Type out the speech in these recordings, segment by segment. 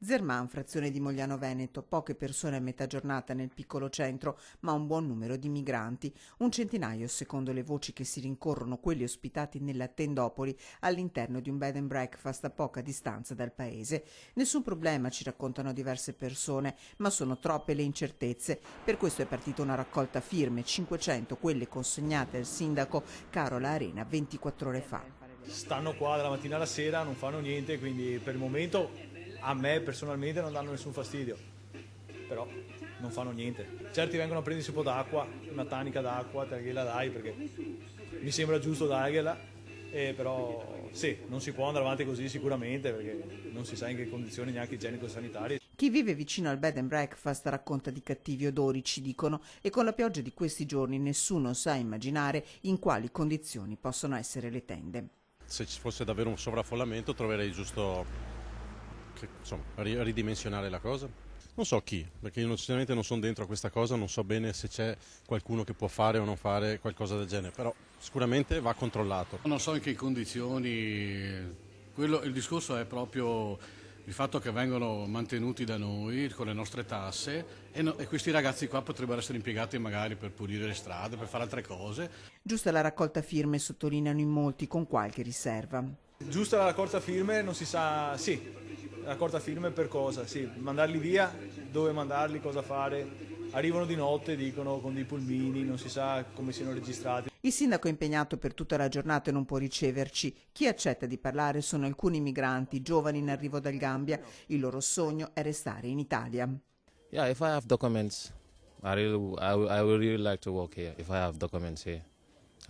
Zerman, frazione di Mogliano Veneto, poche persone a metà giornata nel piccolo centro, ma un buon numero di migranti. Un centinaio, secondo le voci che si rincorrono, quelli ospitati nella Tendopoli all'interno di un bed and breakfast a poca distanza dal paese. Nessun problema, ci raccontano diverse persone, ma sono troppe le incertezze. Per questo è partita una raccolta firme, 500 quelle consegnate al sindaco Carola Arena 24 ore fa. Stanno qua dalla mattina alla sera, non fanno niente, quindi per il momento a me personalmente non danno nessun fastidio, però non fanno niente. Certi vengono a prendersi un po' d'acqua, una tanica d'acqua, te gliela dai perché mi sembra giusto dargliela, però sì, non si può andare avanti così sicuramente perché non si sa in che condizioni neanche igienico-sanitarie. Chi vive vicino al bed and breakfast racconta di cattivi odori, ci dicono, e con la pioggia di questi giorni nessuno sa immaginare in quali condizioni possono essere le tende. Se ci fosse davvero un sovraffollamento troverei giusto ridimensionare la cosa. Non so chi, perché io sinceramente non sono dentro a questa cosa, non so bene se c'è qualcuno che può fare o non fare qualcosa del genere, però sicuramente va controllato. Non so in che condizioni, il discorso è proprio il fatto che vengono mantenuti da noi con le nostre tasse e questi ragazzi qua potrebbero essere impiegati magari per pulire le strade, per fare altre cose. Giusta la raccolta firme, sottolineano in molti, con qualche riserva. Giusta la raccolta firme, non si sa, sì, raccolta firme per cosa? Sì, mandarli via, dove mandarli, cosa fare. Arrivano di notte, dicono, con dei pulmini, non si sa come siano registrati. Il sindaco è impegnato per tutta la giornata e non può riceverci. Chi accetta di parlare sono alcuni migranti, giovani in arrivo dal Gambia. Il loro sogno è restare in Italia. Yeah, if I have documents, I would really like to work here. If I have documents here,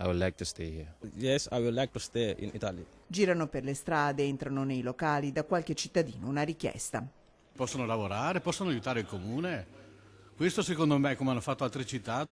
I would like to stay here. Yes, I would like to stay in Italy. Girano per le strade, entrano nei locali, da qualche cittadino una richiesta. Possono lavorare, possono aiutare il comune. Questo secondo me, come hanno fatto altre città,